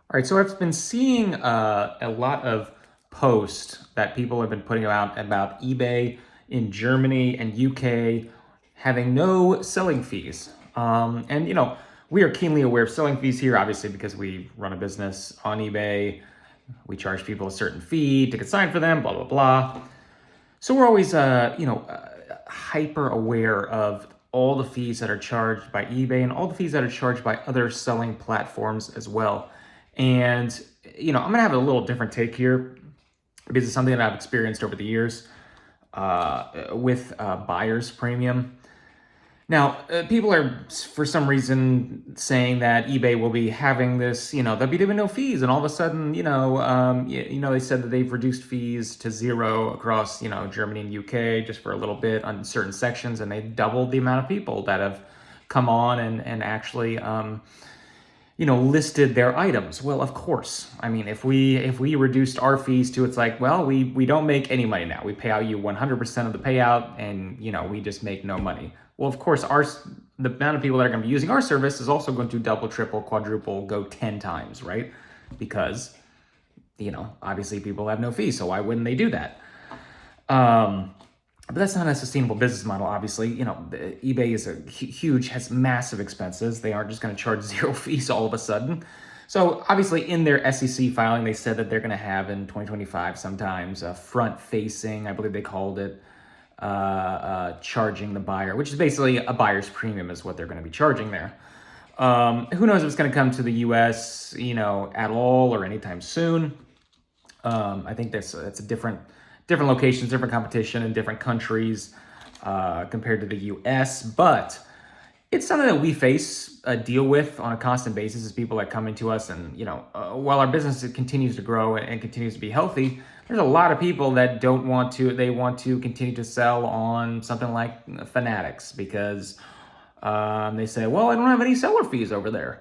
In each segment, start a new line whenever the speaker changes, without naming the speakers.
All right, so I've been seeing a lot of posts that people have been putting out about eBay in Germany and UK having no selling fees. And we are keenly aware of selling fees here, obviously, because we run a business on eBay. We charge people a certain fee to consign for them, blah, blah, blah. So we're always, hyper aware of all the fees that are charged by eBay and all the fees that are charged by other selling platforms as well. And, I'm going to have a little different take here because it's something that I've experienced over the years with buyer's premium. Now, people are for some reason saying that eBay will be having this, there'll be no fees, and all of a sudden, they said that they've reduced fees to zero across, Germany and UK just for a little bit on certain sections, and they doubled the amount of people that have come on and actually, listed their items. Well, of course. I mean, if we reduced our fees to, it's like, well, we don't make any money now. We pay out you 100% of the payout, and we just make no money. Well, of course, the amount of people that are going to be using our service is also going to double, triple, quadruple, go 10 times, right? Because obviously people have no fees, so why wouldn't they do that? But that's not a sustainable business model, obviously. eBay is has massive expenses. They aren't just going to charge zero fees all of a sudden. So obviously in their SEC filing, they said that they're going to have in 2025 sometimes a front-facing, I believe they called it, charging the buyer, which is basically a buyer's premium is what they're going to be charging there. Who knows if it's going to come to the US, at all or anytime soon. I think that's a different locations, different competition in different countries compared to the US. But it's something that we deal with on a constant basis as people that come into us. And, while our business continues to grow and continues to be healthy, there's a lot of people that they want to continue to sell on something like Fanatics because they say, well, I don't have any seller fees over there.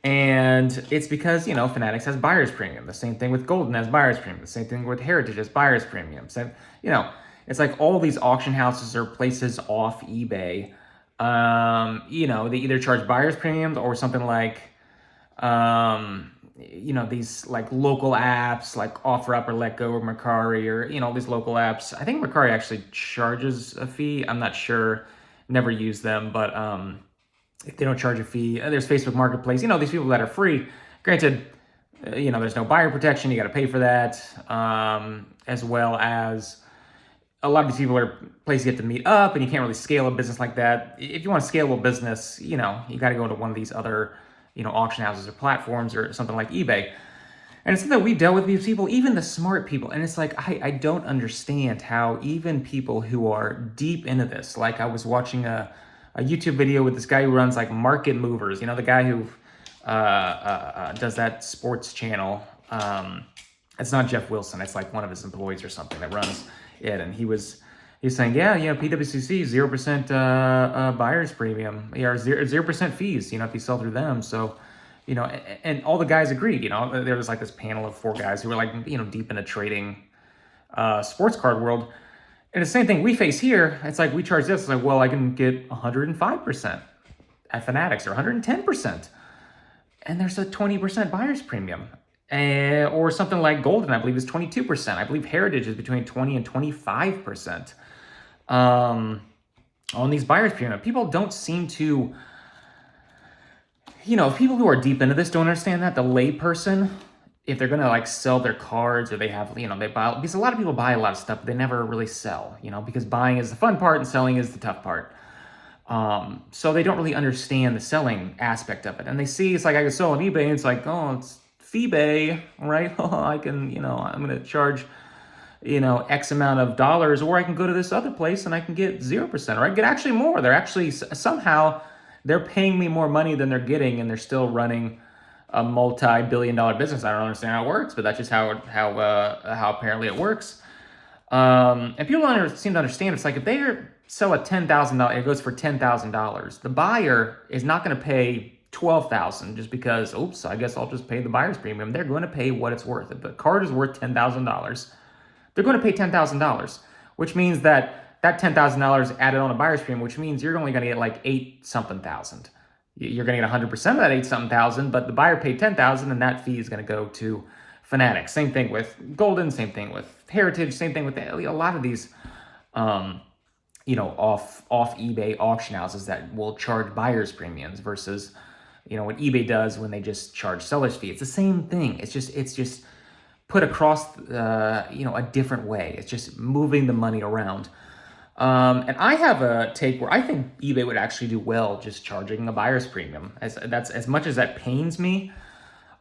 And it's because, Fanatics has buyer's premium. The same thing with Golden has buyer's premium. The same thing with Heritage has buyer's premium. So, it's like all these auction houses or places off eBay, they either charge buyer's premiums or something like, these like local apps like OfferUp or LetGo or Mercari or, these local apps. I think Mercari actually charges a fee. I'm not sure. Never used them, but if they don't charge a fee, there's Facebook Marketplace. These people that are free. Granted, there's no buyer protection. You got to pay for that, as well as a lot of these people are places you have to meet up, and you can't really scale a business like that. If you want to scale a business, you got to go to one of these other, auction houses or platforms or something like eBay. And it's something that we've dealt with these people, even the smart people. And it's like, I don't understand how even people who are deep into this, like I was watching a YouTube video with this guy who runs like Market Movers, the guy who does that sports channel. It's not Jeff Wilson. It's like one of his employees or something that runs it. And he's saying, yeah, PWCC, 0% buyer's premium, or 0% fees, if you sell through them. So, and all the guys agreed, there was like this panel of 4 guys who were like, deep into trading sports card world. And the same thing we face here, it's like we charge this, it's like, well, I can get 105% at Fanatics or 110%. And there's a 20% buyer's premium. Or something like Golden, I believe, is 22%. I believe Heritage is between 20 and 25% on these buyer's premium. People don't seem to, people who are deep into this don't understand that. The layperson, if they're gonna like sell their cards or they have, they buy, because a lot of people buy a lot of stuff, but they never really sell, because buying is the fun part and selling is the tough part. So they don't really understand the selling aspect of it. And they see, it's like, I can sell on eBay, and it's like, oh, it's Feebay, right? I can, I'm going to charge, X amount of dollars, or I can go to this other place and I can get 0%, or I can get actually more. They're actually, somehow, they're paying me more money than they're getting, and they're still running a multi-billion-dollar business. I don't understand how it works, but that's just how apparently it works. And people don't seem to understand. It's like if they sell a $10,000, it goes for $10,000. The buyer is not going to pay $12,000 just because, oops, I guess I'll just pay the buyer's premium. They're going to pay what it's worth. If the card is worth $10,000, they're going to pay $10,000, which means that $10,000 added on a buyer's premium, which means you're only going to get like 8 something thousand. you're going to get 100% of that 8-something thousand, but the buyer paid 10,000 and that fee is going to go to Fanatics. Same thing with Golden, same thing with Heritage, same thing with a lot of these off eBay auction houses that will charge buyers premiums versus what eBay does when they just charge seller's fee. It's the same thing. It's just put across a different way. It's just moving the money around. And I have a take where I think eBay would actually do well just charging a buyer's premium. As much as that pains me,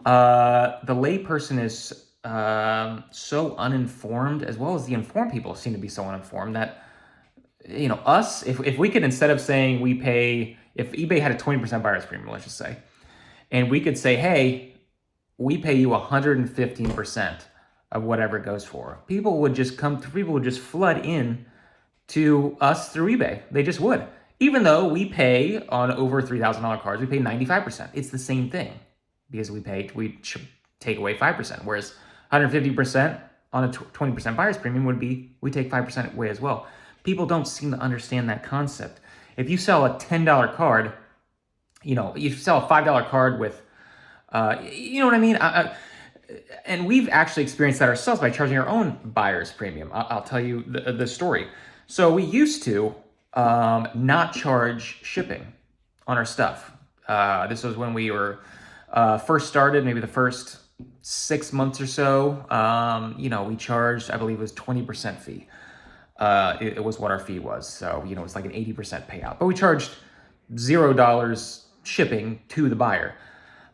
the layperson is so uninformed, as well as the informed people seem to be so uninformed that us, if we could, instead of saying we pay, if eBay had a 20% buyer's premium, let's just say, and we could say, hey, we pay you 115% of whatever it goes for, people would just flood in to us through eBay. They just would. Even though we pay on over $3,000 cars, we pay 95%. It's the same thing because we take away 5%, whereas 150% on a 20% buyer's premium would be, we take 5% away as well. People don't seem to understand that concept. If you sell a $10 card, you sell a $5 card with, you know what I mean? And we've actually experienced that ourselves by charging our own buyer's premium. I'll tell you the story. So we used to not charge shipping on our stuff. This was when we were first started, maybe the first 6 months or so. We charged, I believe it was 20% fee. It was what our fee was. So, it was like an 80% payout. But we charged $0 shipping to the buyer.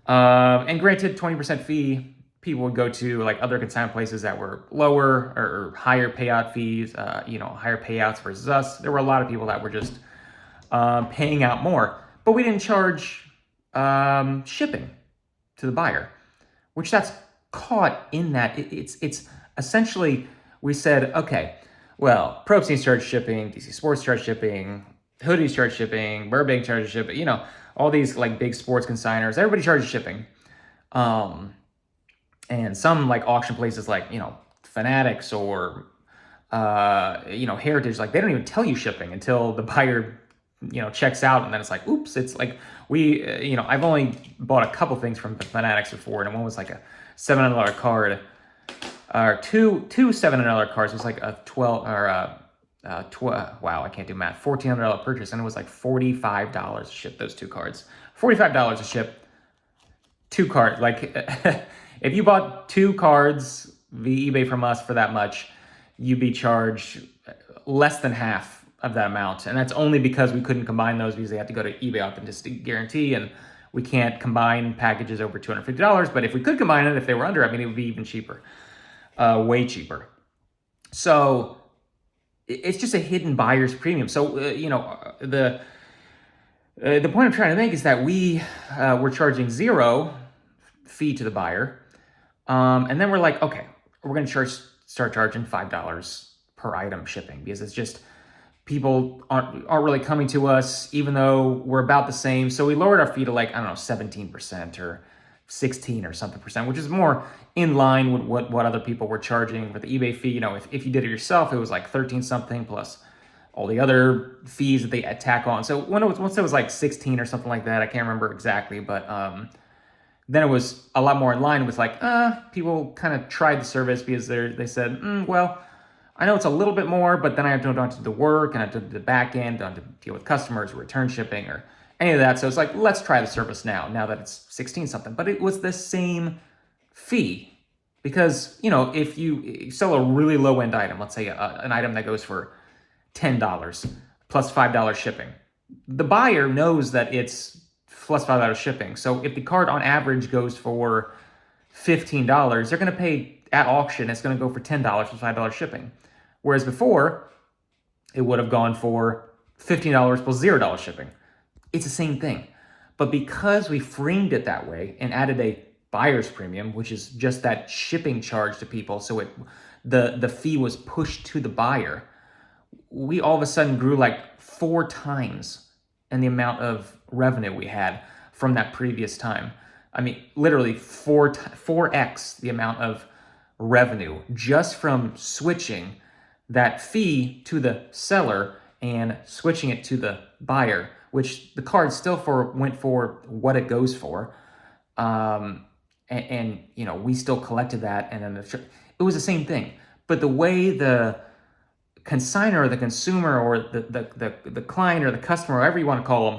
And granted, 20% fee, people would go to like other consignment places that were lower or higher payout fees, higher payouts versus us. There were a lot of people that were just paying out more. But we didn't charge shipping to the buyer, which that's caught in that. It's essentially, we said, okay, well, Pro Teams charge shipping, DC Sports charge shipping, Hoodies charge shipping, Burbank charges shipping, all these like big sports consigners, everybody charges shipping. And some like auction places like, Fanatics or, Heritage, like they don't even tell you shipping until the buyer, checks out. And then it's like, oops, it's like I've only bought a couple things from the Fanatics before. And one was like a $700 card. Or two $700 cards. It was like a 12 or wow, I can't do math. $1,400 purchase, and it was like $45 to ship those two cards. $45 to ship two cards. Like if you bought two cards via eBay from us for that much, you'd be charged less than half of that amount, and that's only because we couldn't combine those because they had to go to eBay Authenticity Guarantee, and we can't combine packages over $250. But if we could combine it, if they were under, it would be even cheaper. Way cheaper. So it's just a hidden buyer's premium. So, the point I'm trying to make is that we were charging $0 fee to the buyer. And then we're like, okay, we're going to start charging $5 per item shipping because it's just people aren't really coming to us, even though we're about the same. So we lowered our fee to like, I don't know, 17% or 16 or something percent, which is more in line with what other people were charging for the eBay fee. If you did it yourself, it was like 13 something plus all the other fees that they tack on. So once it was like 16 or something like that, I can't remember exactly, but then it was a lot more in line with like, people kind of tried the service because they said, well, I know it's a little bit more, but then I have to go to the work and I have to do the back end, I have to deal with customers, return shipping, or any of that. So it's like, let's try the service now that it's 16 something. But it was the same fee because, if you sell a really low end item, let's say an item that goes for $10 plus $5 shipping, the buyer knows that it's plus $5 shipping. So if the card on average goes for $15, they're going to pay at auction, it's going to go for $10 plus $5 shipping. Whereas before, it would have gone for $15 plus $0 shipping. It's the same thing. But because we framed it that way and added a buyer's premium, which is just that shipping charge to people, so the fee was pushed to the buyer, we all of a sudden grew like 4 times in the amount of revenue we had from that previous time. Literally 4x the amount of revenue just from switching that fee to the seller and switching it to the buyer which the card still went for what it goes for. And you know, we still collected that, and then it was the same thing. But the way the consigner or the consumer or the client or the customer, whatever you want to call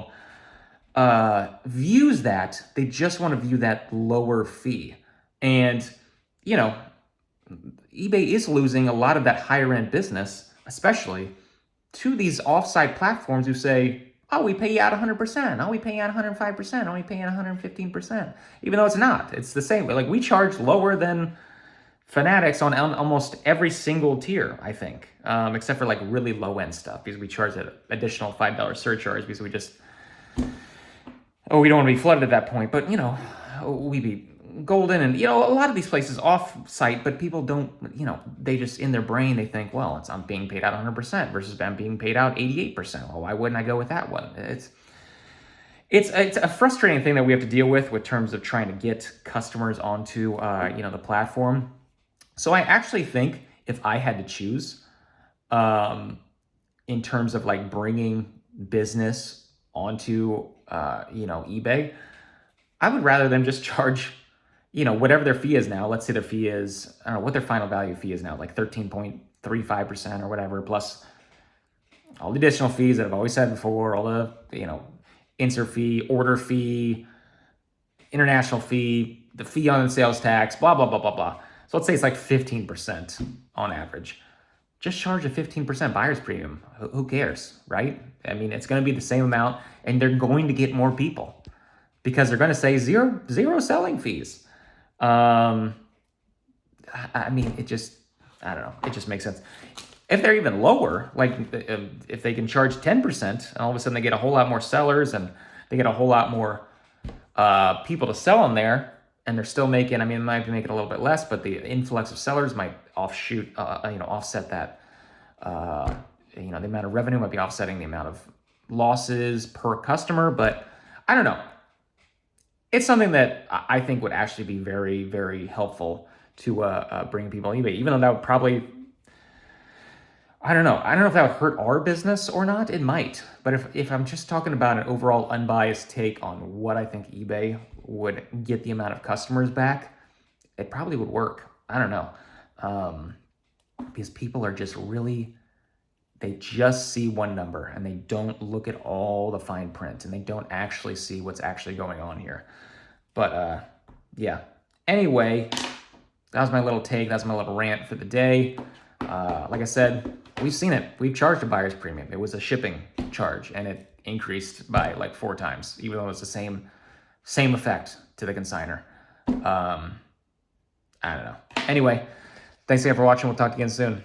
them, views that, they just want to view that lower fee. And, you know, eBay is losing a lot of that higher end business, especially to these offsite platforms who say, oh, we pay you out 100%. Oh, we pay you out 105%. Oh, we pay you out 115%. Even though it's not. It's the same. Like, we charge lower than Fanatics on almost every single tier, I think, except for like really low end stuff, because we charge an additional $5 surcharge because we don't want to be flooded at that point. But, you know, we be golden, and, you know, a lot of these places off site, but people don't, you know, they just, in their brain, they think, well, I'm being paid out 100% versus I'm being paid out 88%. Well, why wouldn't I go with that one? It's a frustrating thing that we have to deal with terms of trying to get customers onto, you know, the platform. So I actually think if I had to choose, in terms of like bringing business onto, you know, eBay, I would rather them just charge, you know, whatever their fee is now. Let's say their fee is, I don't know what their final value fee is now, like 13.35% or whatever, plus all the additional fees that I've always said before, all the, you know, insert fee, order fee, international fee, the fee on the sales tax, blah, blah, blah, blah, blah. So let's say it's like 15% on average. Just charge a 15% buyer's premium. Who cares, right? I mean, it's going to be the same amount, and they're going to get more people because they're going to say zero selling fees. I mean, it just, I don't know. It just makes sense. If they're even lower, like if they can charge 10%, and all of a sudden they get a whole lot more sellers and they get a whole lot more people to sell on there, and they're still making, I mean, it might be making a little bit less, but the influx of sellers might offset that, you know, the amount of revenue might be offsetting the amount of losses per customer. But I don't know. It's something that I think would actually be very, very helpful to bring people on eBay, even though that would probably, I don't know if that would hurt our business or not. It might. But if I'm just talking about an overall unbiased take on what I think eBay would get the amount of customers back, it probably would work. I don't know. Because people are just really, they just see one number and they don't look at all the fine print, and they don't actually see what's actually going on here. But yeah. Anyway, that was my little take. That's my little rant for the day. Like I said, we've seen it. We've charged a buyer's premium. It was a shipping charge, and it increased by like 4 times, even though it's the same effect to the consigner. I don't know. Anyway, thanks again for watching. We'll talk to you again soon.